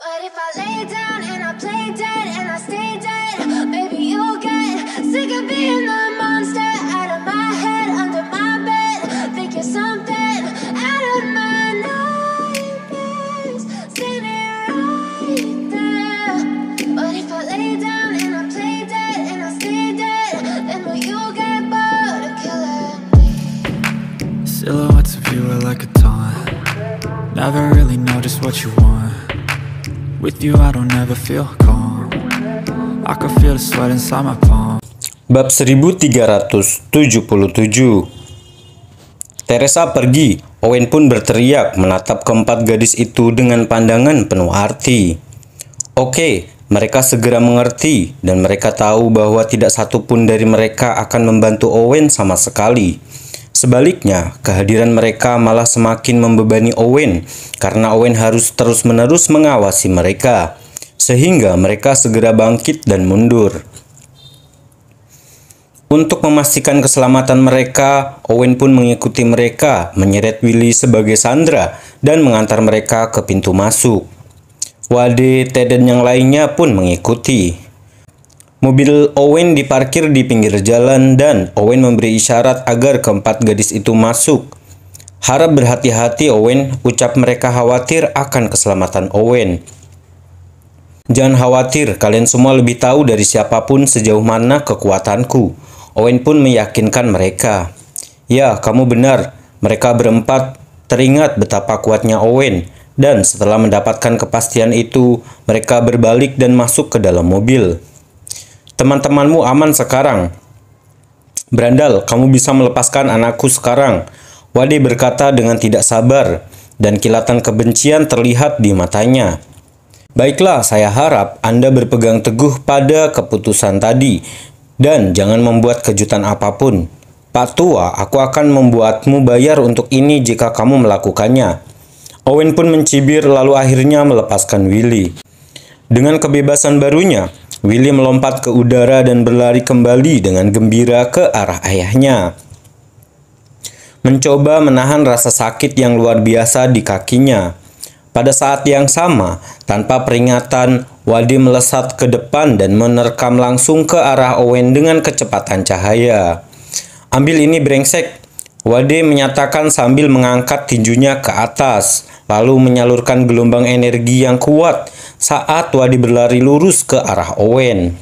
What if I lay down and I play dead and I stay dead? Baby, you'll get sick of being the monster out of my head, under my bed. Think you're something out of my nightmares, standing right there. What if I lay down and I play dead and I stay dead? Then will you get bored of killing me? Silhouettes of you are like a taunt. Never really know just what you want. With you I don't ever feel calm. I can feel the sweat inside my palm. Bab 1377. Teresa pergi. Owen pun berteriak menatap keempat gadis itu dengan pandangan penuh arti. Oke, mereka segera mengerti dan mereka tahu bahwa tidak satu pun dari mereka akan membantu Owen sama sekali. Sebaliknya, kehadiran mereka malah semakin membebani Owen karena Owen harus terus-menerus mengawasi mereka, sehingga mereka segera bangkit dan mundur. Untuk memastikan keselamatan mereka, Owen pun mengikuti mereka, menyeret Willy sebagai sandera dan mengantar mereka ke pintu masuk. Wade, Ted, dan yang lainnya pun mengikuti. Mobil Owen diparkir di pinggir jalan dan Owen memberi isyarat agar keempat gadis itu masuk. Harap berhati-hati Owen, ucap mereka khawatir akan keselamatan Owen. Jangan khawatir, kalian semua lebih tahu dari siapapun sejauh mana kekuatanku. Owen pun meyakinkan mereka. Ya, kamu benar, mereka berempat teringat betapa kuatnya Owen. Dan setelah mendapatkan kepastian itu, mereka berbalik dan masuk ke dalam mobil. Teman-temanmu aman sekarang. Brandal, kamu bisa melepaskan anakku sekarang. Wade berkata dengan tidak sabar, dan kilatan kebencian terlihat di matanya. Baiklah, saya harap Anda berpegang teguh pada keputusan tadi, dan jangan membuat kejutan apapun. Pak Tua, aku akan membuatmu bayar untuk ini jika kamu melakukannya. Owen pun mencibir lalu akhirnya melepaskan Willy. Dengan kebebasan barunya, Willy melompat ke udara dan berlari kembali dengan gembira ke arah ayahnya. Mencoba menahan rasa sakit yang luar biasa di kakinya. Pada saat yang sama, tanpa peringatan, Wade melesat ke depan dan menerkam langsung ke arah Owen dengan kecepatan cahaya. Ambil ini brengsek, Wade menyatakan sambil mengangkat tinjunya ke atas, lalu menyalurkan gelombang energi yang kuat saat Wade berlari lurus ke arah Owen.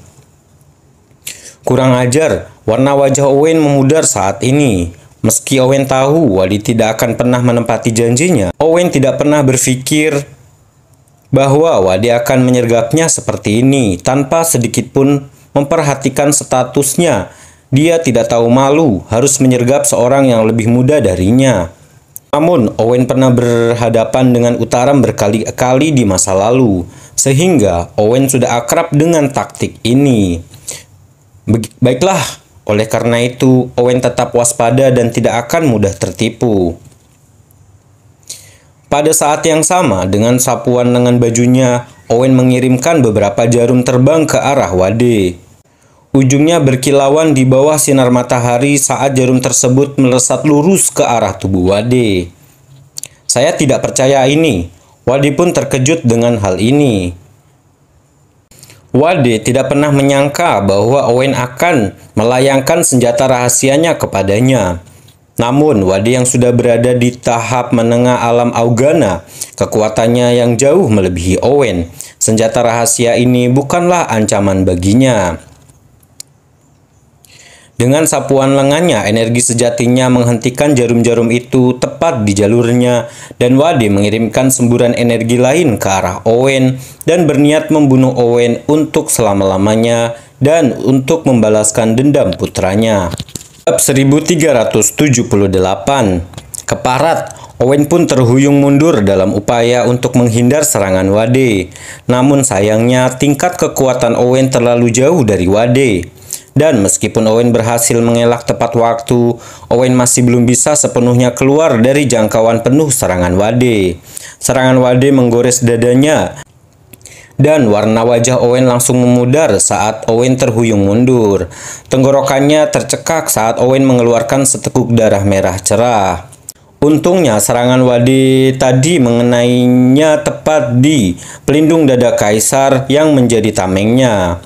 Kurang ajar, warna wajah Owen memudar saat ini. Meski Owen tahu Wade tidak akan pernah menepati janjinya, Owen tidak pernah berpikir bahwa Wade akan menyergapnya seperti ini tanpa sedikit pun memperhatikan statusnya. Dia tidak tahu malu harus menyergap seorang yang lebih muda darinya. Namun, Owen pernah berhadapan dengan Utaram berkali-kali di masa lalu, sehingga Owen sudah akrab dengan taktik ini. Baiklah, oleh karena itu, Owen tetap waspada dan tidak akan mudah tertipu. Pada saat yang sama, dengan sapuan lengan bajunya, Owen mengirimkan beberapa jarum terbang ke arah Wade. Ujungnya berkilauan di bawah sinar matahari saat jarum tersebut melesat lurus ke arah tubuh Wade. Saya tidak percaya ini. Wade pun terkejut dengan hal ini. Wade tidak pernah menyangka bahwa Owen akan melayangkan senjata rahasianya kepadanya. Namun, Wade yang sudah berada di tahap menengah alam Augana, kekuatannya yang jauh melebihi Owen. Senjata rahasia ini bukanlah ancaman baginya. Dengan sapuan lengannya, energi sejatinya menghentikan jarum-jarum itu tepat di jalurnya, dan Wade mengirimkan semburan energi lain ke arah Owen dan berniat membunuh Owen untuk selama-lamanya dan untuk membalaskan dendam putranya. Bab 1378. Keparat, Owen pun terhuyung mundur dalam upaya untuk menghindar serangan Wade. Namun sayangnya tingkat kekuatan Owen terlalu jauh dari Wade. Dan meskipun Owen berhasil mengelak tepat waktu, Owen masih belum bisa sepenuhnya keluar dari jangkauan penuh serangan Wade. Serangan Wade menggores dadanya, dan warna wajah Owen langsung memudar saat Owen terhuyung mundur. Tenggorokannya tercekak saat Owen mengeluarkan seteguk darah merah cerah. Untungnya serangan Wade tadi mengenainya tepat di pelindung dada kaisar yang menjadi tamengnya.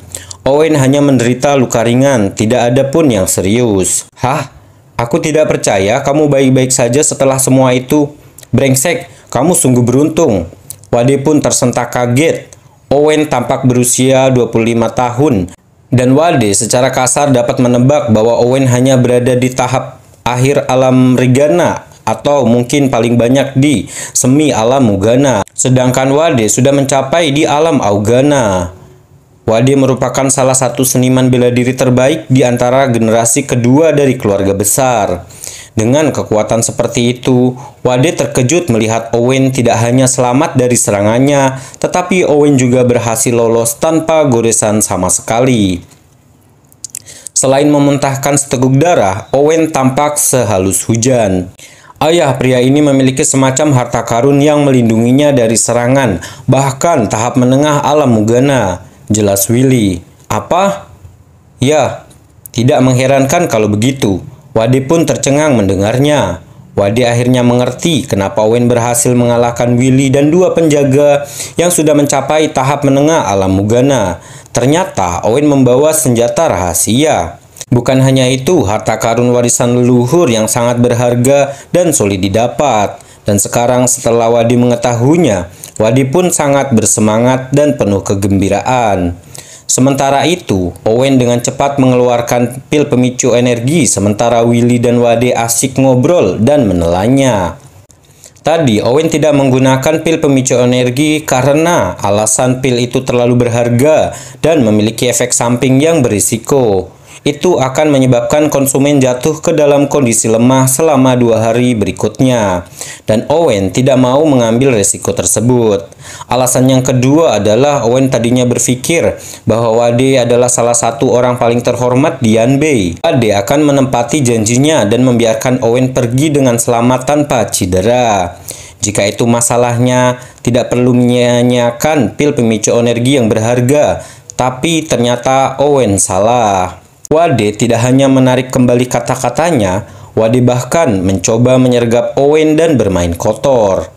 Owen hanya menderita luka ringan, tidak ada pun yang serius. Hah? Aku tidak percaya kamu baik-baik saja setelah semua itu. Brengsek, kamu sungguh beruntung. Wade pun tersentak kaget. Owen tampak berusia 25 tahun. Dan Wade secara kasar dapat menebak bahwa Owen hanya berada di tahap akhir alam Regana, atau mungkin paling banyak di semi alam Mugana. Sedangkan Wade sudah mencapai di alam Augana. Wade merupakan salah satu seniman bela diri terbaik di antara generasi kedua dari keluarga besar. Dengan kekuatan seperti itu, Wade terkejut melihat Owen tidak hanya selamat dari serangannya, tetapi Owen juga berhasil lolos tanpa goresan sama sekali. Selain memuntahkan seteguk darah, Owen tampak sehalus hujan. Ayah pria ini memiliki semacam harta karun yang melindunginya dari serangan, bahkan tahap menengah alam Mugana. Jelas Willy. Apa? Ya, tidak mengherankan kalau begitu. Wade pun tercengang mendengarnya. Wade akhirnya mengerti kenapa Owen berhasil mengalahkan Willy dan dua penjaga yang sudah mencapai tahap menengah alam Mugana. Ternyata Owen membawa senjata rahasia. Bukan hanya itu, harta karun warisan leluhur yang sangat berharga dan sulit didapat. Dan sekarang setelah Wade mengetahuinya, Wade pun sangat bersemangat dan penuh kegembiraan. Sementara itu, Owen dengan cepat mengeluarkan pil pemicu energi sementara Willy dan Wade asik ngobrol dan menelannya. Tadi Owen tidak menggunakan pil pemicu energi karena alasan pil itu terlalu berharga dan memiliki efek samping yang berisiko. Itu akan menyebabkan konsumen jatuh ke dalam kondisi lemah selama 2 hari berikutnya. Dan Owen tidak mau mengambil resiko tersebut. Alasan yang kedua adalah Owen tadinya berpikir bahwa Wade adalah salah satu orang paling terhormat di Yanbei. Wade akan menempati janjinya dan membiarkan Owen pergi dengan selamat tanpa cedera. Jika itu masalahnya, tidak perlu menyia-nyiakan pil pemicu energi yang berharga. Tapi ternyata Owen salah. Wade tidak hanya menarik kembali kata-katanya, Wade bahkan mencoba menyergap Owen dan bermain kotor.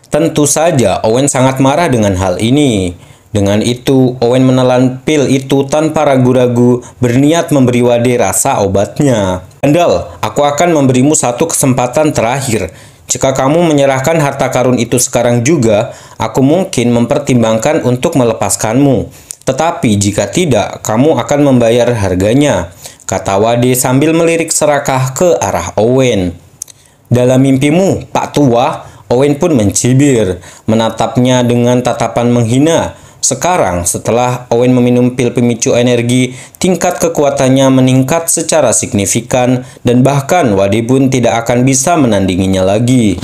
Tentu saja Owen sangat marah dengan hal ini. Dengan itu, Owen menelan pil itu tanpa ragu-ragu, berniat memberi Wade rasa obatnya. Gandal, aku akan memberimu satu kesempatan terakhir. Jika kamu menyerahkan harta karun itu sekarang juga, aku mungkin mempertimbangkan untuk melepaskanmu. Tetapi jika tidak, kamu akan membayar harganya, kata Wade sambil melirik serakah ke arah Owen. Dalam mimpimu, Pak Tua, Owen pun mencibir, menatapnya dengan tatapan menghina. Sekarang, setelah Owen meminum pil pemicu energi, tingkat kekuatannya meningkat secara signifikan dan bahkan Wade pun tidak akan bisa menandinginya lagi.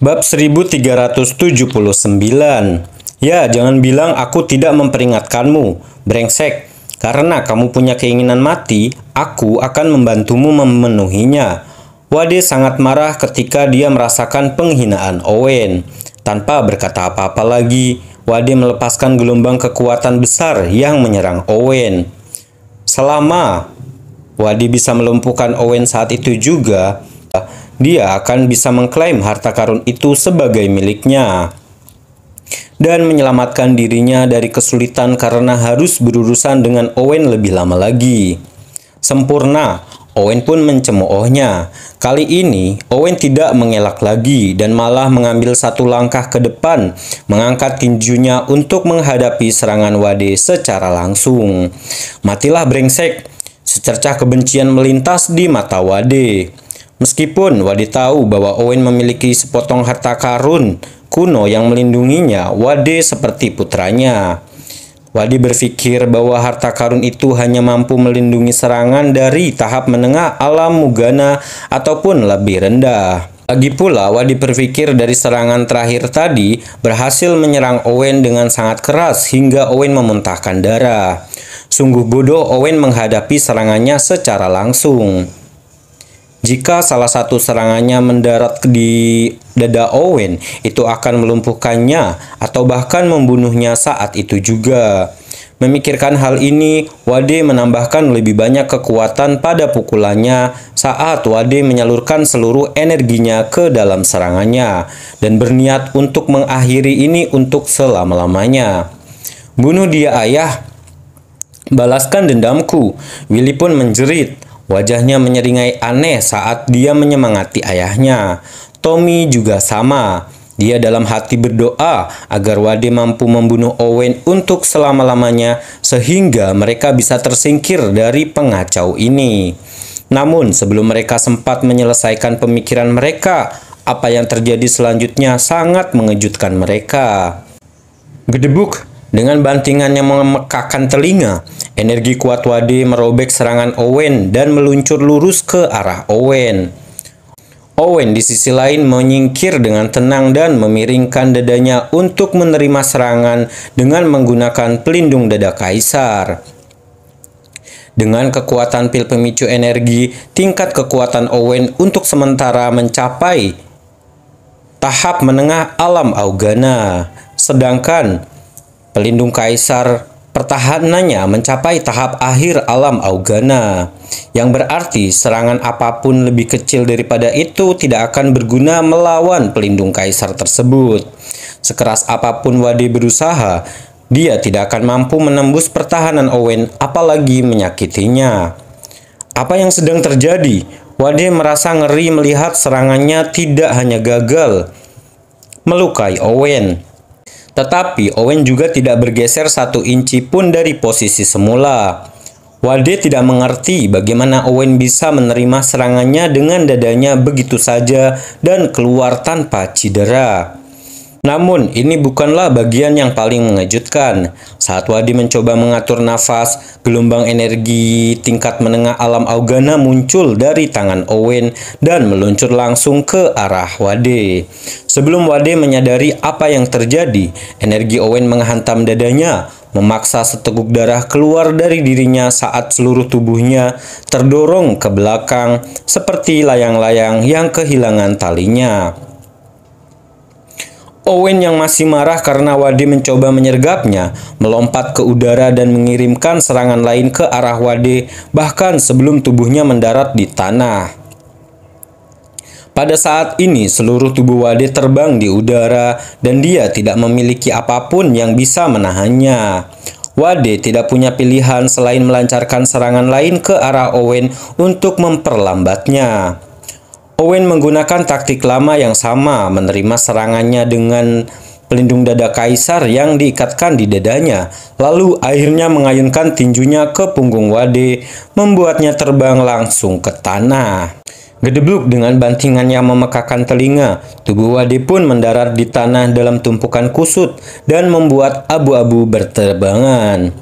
Bab 1379. Ya, jangan bilang aku tidak memperingatkanmu, brengsek. Karena kamu punya keinginan mati, aku akan membantumu memenuhinya. Wade sangat marah ketika dia merasakan penghinaan Owen. Tanpa berkata apa-apa lagi, Wade melepaskan gelombang kekuatan besar yang menyerang Owen. Selama Wade bisa melumpuhkan Owen saat itu juga, dia akan bisa mengklaim harta karun itu sebagai miliknya dan menyelamatkan dirinya dari kesulitan karena harus berurusan dengan Owen lebih lama lagi. Sempurna, Owen pun mencemoohnya. Kali ini, Owen tidak mengelak lagi dan malah mengambil satu langkah ke depan, mengangkat tinjunya untuk menghadapi serangan Wade secara langsung. Matilah brengsek, secercah kebencian melintas di mata Wade. Meskipun Wade tahu bahwa Owen memiliki sepotong harta karun kuno yang melindunginya, Wade seperti putranya. Wade berpikir bahwa harta karun itu hanya mampu melindungi serangan dari tahap menengah alam Mugana ataupun lebih rendah. Lagi pula, Wade berpikir dari serangan terakhir tadi berhasil menyerang Owen dengan sangat keras hingga Owen memuntahkan darah. Sungguh bodoh Owen menghadapi serangannya secara langsung. Jika salah satu serangannya mendarat di dada Owen, itu akan melumpuhkannya atau bahkan membunuhnya saat itu juga. Memikirkan hal ini, Wade menambahkan lebih banyak kekuatan pada pukulannya saat Wade menyalurkan seluruh energinya ke dalam serangannya dan berniat untuk mengakhiri ini untuk selama-lamanya. "Bunuh dia, ayah! Balaskan dendamku!" Willy pun menjerit. Wajahnya menyeringai aneh saat dia menyemangati ayahnya. Tommy juga sama. Dia dalam hati berdoa agar Wade mampu membunuh Owen untuk selama-lamanya sehingga mereka bisa tersingkir dari pengacau ini. Namun sebelum mereka sempat menyelesaikan pemikiran mereka, apa yang terjadi selanjutnya sangat mengejutkan mereka. Gedebuk! Dengan bantingan yang memekakan telinga, energi kuat Wade merobek serangan Owen dan meluncur lurus ke arah Owen. Owen di sisi lain menyingkir dengan tenang dan memiringkan dadanya untuk menerima serangan dengan menggunakan pelindung dada kaisar. Dengan kekuatan pil pemicu energi, tingkat kekuatan Owen untuk sementara mencapai tahap menengah alam Augana, sedangkan pelindung kaisar pertahanannya mencapai tahap akhir alam Augana, yang berarti serangan apapun lebih kecil daripada itu tidak akan berguna melawan pelindung kaisar tersebut. Sekeras apapun Wade berusaha, dia tidak akan mampu menembus pertahanan Owen, apalagi menyakitinya. Apa yang sedang terjadi? Wade merasa ngeri melihat serangannya tidak hanya gagal melukai Owen, tetapi Owen juga tidak bergeser 1 inci pun dari posisi semula. Wade tidak mengerti bagaimana Owen bisa menerima serangannya dengan dadanya begitu saja dan keluar tanpa cedera. Namun, ini bukanlah bagian yang paling mengejutkan. Saat Wade mencoba mengatur nafas, gelombang energi tingkat menengah alam Augana muncul dari tangan Owen dan meluncur langsung ke arah Wade. Sebelum Wade menyadari apa yang terjadi, energi Owen menghantam dadanya, memaksa seteguk darah keluar dari dirinya saat seluruh tubuhnya terdorong ke belakang seperti layang-layang yang kehilangan talinya. Owen yang masih marah karena Wade mencoba menyergapnya, melompat ke udara dan mengirimkan serangan lain ke arah Wade bahkan sebelum tubuhnya mendarat di tanah. Pada saat ini seluruh tubuh Wade terbang di udara dan dia tidak memiliki apapun yang bisa menahannya. Wade tidak punya pilihan selain melancarkan serangan lain ke arah Owen untuk memperlambatnya. Owen menggunakan taktik lama yang sama, menerima serangannya dengan pelindung dada kaisar yang diikatkan di dadanya, lalu akhirnya mengayunkan tinjunya ke punggung Wade, membuatnya terbang langsung ke tanah. Gedebluk dengan bantingan yang memekakan telinga, tubuh Wade pun mendarat di tanah dalam tumpukan kusut dan membuat abu-abu berterbangan.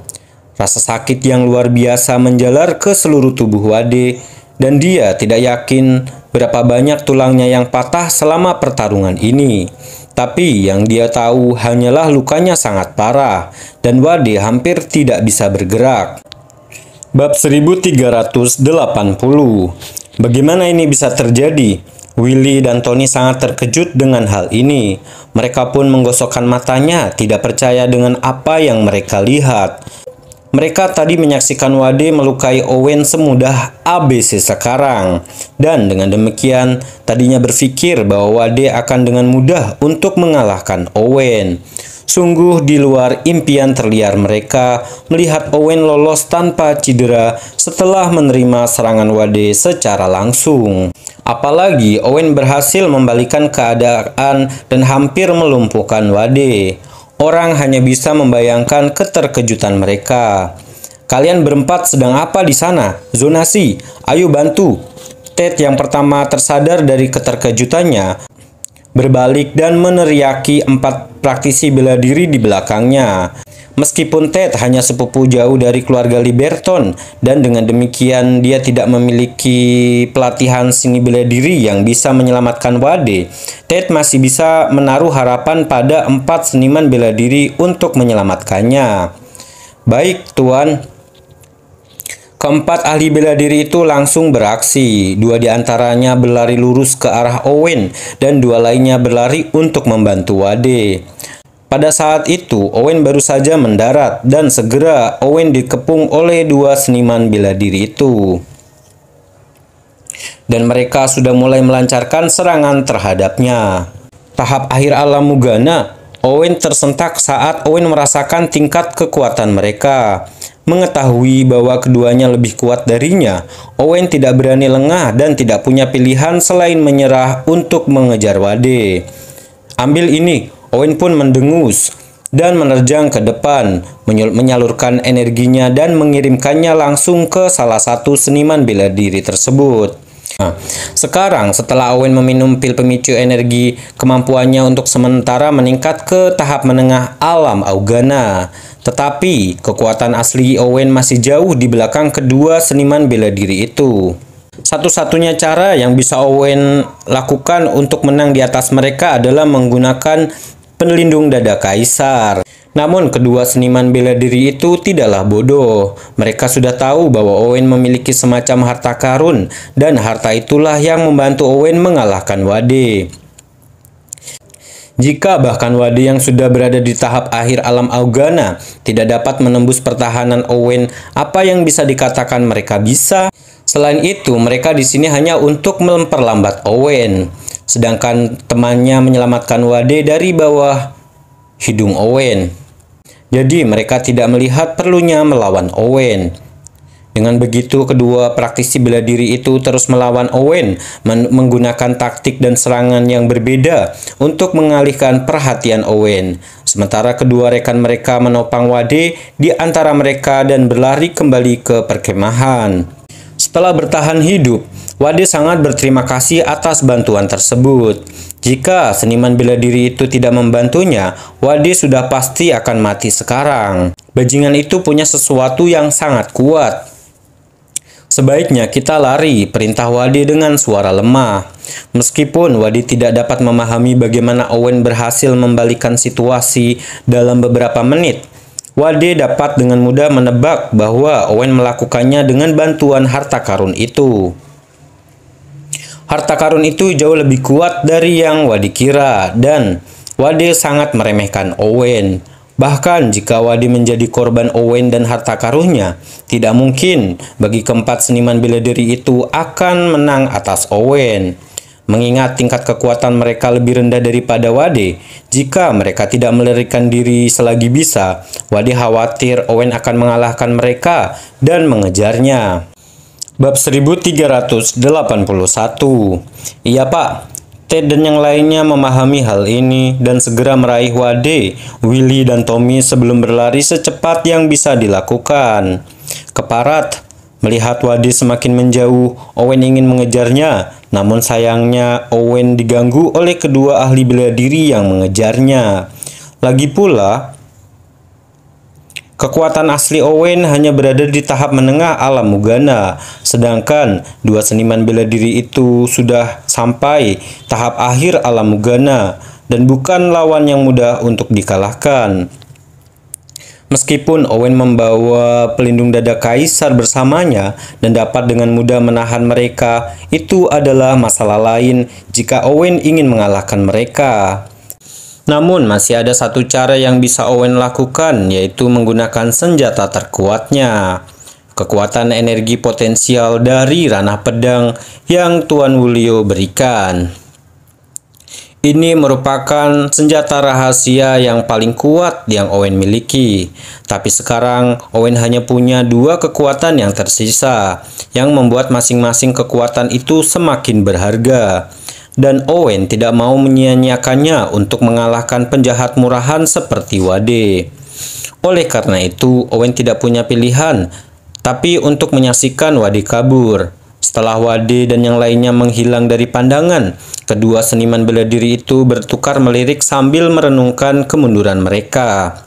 Rasa sakit yang luar biasa menjalar ke seluruh tubuh Wade, dan dia tidak yakin berapa banyak tulangnya yang patah selama pertarungan ini. Tapi yang dia tahu hanyalah lukanya sangat parah, dan Wade hampir tidak bisa bergerak. Bab 1380. Bagaimana ini bisa terjadi? Willy dan Tony sangat terkejut dengan hal ini. Mereka pun menggosokkan matanya, tidak percaya dengan apa yang mereka lihat. Mereka tadi menyaksikan Wade melukai Owen semudah ABC sekarang. Dan dengan demikian, tadinya berpikir bahwa Wade akan dengan mudah untuk mengalahkan Owen. Sungguh di luar impian terliar mereka melihat Owen lolos tanpa cedera setelah menerima serangan Wade secara langsung. Apalagi Owen berhasil membalikan keadaan dan hampir melumpuhkan Wade. Orang hanya bisa membayangkan keterkejutan mereka. "Kalian berempat sedang apa di sana? Zonasi, ayo bantu." Ted yang pertama tersadar dari keterkejutannya, berbalik dan meneriaki 4 praktisi bela diri di belakangnya. Meskipun Ted hanya sepupu jauh dari keluarga Liberton, dan dengan demikian dia tidak memiliki pelatihan seni bela diri yang bisa menyelamatkan Wade, Ted masih bisa menaruh harapan pada 4 seniman bela diri untuk menyelamatkannya. "Baik, Tuan." Keempat ahli bela diri itu langsung beraksi. 2 di antaranya berlari lurus ke arah Owen dan 2 lainnya berlari untuk membantu Wade. Pada saat itu, Owen baru saja mendarat dan segera Owen dikepung oleh dua seniman bela diri itu. Dan mereka sudah mulai melancarkan serangan terhadapnya. Tahap akhir alam Mugana, Owen tersentak saat Owen merasakan tingkat kekuatan mereka. Mengetahui bahwa keduanya lebih kuat darinya, Owen tidak berani lengah dan tidak punya pilihan selain menyerah untuk mengejar Wade. Ambil ini, Owen pun mendengus dan menerjang ke depan, menyalurkan energinya dan mengirimkannya langsung ke salah satu seniman bela diri tersebut. Nah, sekarang setelah Owen meminum pil pemicu energi, kemampuannya untuk sementara meningkat ke tahap menengah alam Augana. Tetapi kekuatan asli Owen masih jauh di belakang kedua seniman bela diri itu. Satu-satunya cara yang bisa Owen lakukan untuk menang di atas mereka adalah menggunakan pelindung dada kaisar. Namun kedua seniman bela diri itu tidaklah bodoh. Mereka sudah tahu bahwa Owen memiliki semacam harta karun dan harta itulah yang membantu Owen mengalahkan Wade. Jika bahkan Wade yang sudah berada di tahap akhir alam Augana tidak dapat menembus pertahanan Owen, apa yang bisa dikatakan mereka bisa? Selain itu, mereka di sini hanya untuk memperlambat Owen. Sedangkan temannya menyelamatkan Wade dari bawah hidung Owen. Jadi mereka tidak melihat perlunya melawan Owen. Dengan begitu, kedua praktisi bela diri itu terus melawan Owen, menggunakan taktik dan serangan yang berbeda untuk mengalihkan perhatian Owen. Sementara kedua rekan mereka menopang Wade di antara mereka dan berlari kembali ke perkemahan. Setelah bertahan hidup, Wade sangat berterima kasih atas bantuan tersebut. Jika seniman bela diri itu tidak membantunya, Wade sudah pasti akan mati sekarang. Bajingan itu punya sesuatu yang sangat kuat. Sebaiknya kita lari, perintah Wade dengan suara lemah. Meskipun Wade tidak dapat memahami bagaimana Owen berhasil membalikkan situasi dalam beberapa menit, Wade dapat dengan mudah menebak bahwa Owen melakukannya dengan bantuan harta karun itu. Harta karun itu jauh lebih kuat dari yang Wade kira, dan Wade sangat meremehkan Owen. Bahkan jika Wade menjadi korban Owen dan harta karunnya, tidak mungkin bagi keempat seniman bela diri itu akan menang atas Owen. Mengingat tingkat kekuatan mereka lebih rendah daripada Wade, jika mereka tidak melarikan diri selagi bisa, Wade khawatir Owen akan mengalahkan mereka dan mengejarnya. Bab 1381. Iya Pak, Ted dan yang lainnya memahami hal ini dan segera meraih Wade, Willy dan Tommy sebelum berlari secepat yang bisa dilakukan. Keparat, melihat Wade semakin menjauh, Owen ingin mengejarnya, namun sayangnya Owen diganggu oleh kedua ahli bela diri yang mengejarnya. Lagi pula, kekuatan asli Owen hanya berada di tahap menengah alam Mugana, sedangkan dua seniman bela diri itu sudah sampai tahap akhir alam Mugana dan bukan lawan yang mudah untuk dikalahkan. Meskipun Owen membawa pelindung dada kaisar bersamanya dan dapat dengan mudah menahan mereka, itu adalah masalah lain jika Owen ingin mengalahkan mereka. Namun masih ada satu cara yang bisa Owen lakukan, yaitu menggunakan senjata terkuatnya. Kekuatan energi potensial dari ranah pedang yang Tuan Wulio berikan. Ini merupakan senjata rahasia yang paling kuat yang Owen miliki. Tapi sekarang Owen hanya punya dua kekuatan yang tersisa, yang membuat masing-masing kekuatan itu semakin berharga. Dan Owen tidak mau menyia-nyiakannya untuk mengalahkan penjahat murahan seperti Wade. Oleh karena itu, Owen tidak punya pilihan, tapi untuk menyaksikan Wade kabur. Setelah Wade dan yang lainnya menghilang dari pandangan, kedua seniman bela diri itu bertukar melirik sambil merenungkan kemunduran mereka.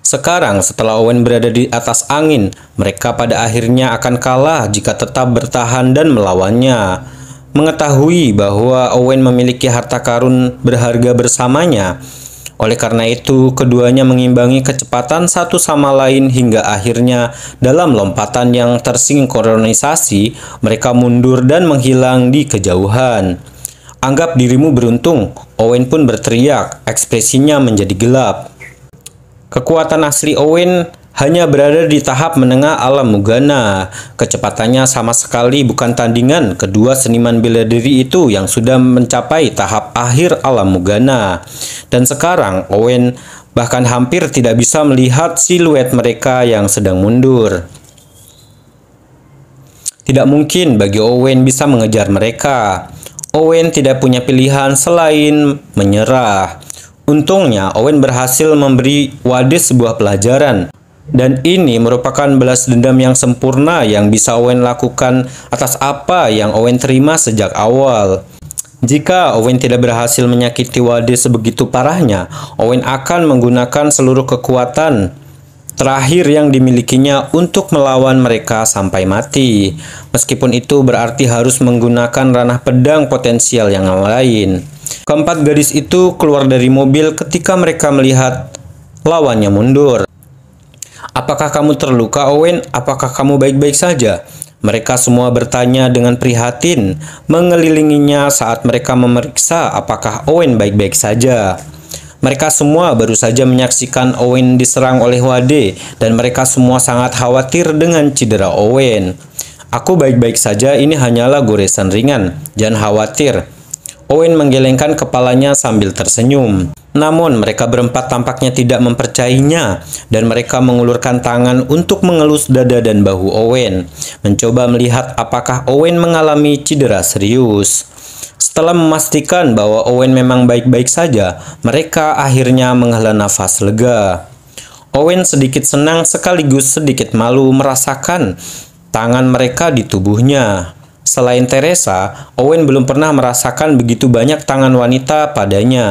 Sekarang, setelah Owen berada di atas angin, mereka pada akhirnya akan kalah jika tetap bertahan dan melawannya. Mengetahui bahwa Owen memiliki harta karun berharga bersamanya, oleh karena itu, keduanya mengimbangi kecepatan satu sama lain hingga akhirnya dalam lompatan yang tersinkronisasi, mereka mundur dan menghilang di kejauhan. Anggap dirimu beruntung, Owen pun berteriak, ekspresinya menjadi gelap. Kekuatan asli Owen hanya berada di tahap menengah alam Mugana. Kecepatannya sama sekali bukan tandingan kedua seniman bela diri itu yang sudah mencapai tahap akhir alam Mugana. Dan sekarang Owen bahkan hampir tidak bisa melihat siluet mereka yang sedang mundur. Tidak mungkin bagi Owen bisa mengejar mereka. Owen tidak punya pilihan selain menyerah. Untungnya Owen berhasil memberi Wade sebuah pelajaran. Dan ini merupakan balas dendam yang sempurna yang bisa Owen lakukan atas apa yang Owen terima sejak awal. Jika Owen tidak berhasil menyakiti Wade sebegitu parahnya, Owen akan menggunakan seluruh kekuatan terakhir yang dimilikinya untuk melawan mereka sampai mati. Meskipun itu berarti harus menggunakan ranah pedang potensial yang lain. Keempat gadis itu keluar dari mobil ketika mereka melihat lawannya mundur. Apakah kamu terluka, Owen? Apakah kamu baik-baik saja? Mereka semua bertanya dengan prihatin, mengelilinginya saat mereka memeriksa apakah Owen baik-baik saja. Mereka semua baru saja menyaksikan Owen diserang oleh Wade, dan mereka semua sangat khawatir dengan cedera Owen. Aku baik-baik saja, ini hanyalah goresan ringan. Jangan khawatir. Owen menggelengkan kepalanya sambil tersenyum. Namun mereka berempat tampaknya tidak mempercayainya, dan mereka mengulurkan tangan untuk mengelus dada dan bahu Owen, mencoba melihat apakah Owen mengalami cedera serius. Setelah memastikan bahwa Owen memang baik-baik saja, mereka akhirnya menghela nafas lega. Owen sedikit senang sekaligus sedikit malu merasakan tangan mereka di tubuhnya. Selain Teresa, Owen belum pernah merasakan begitu banyak tangan wanita padanya.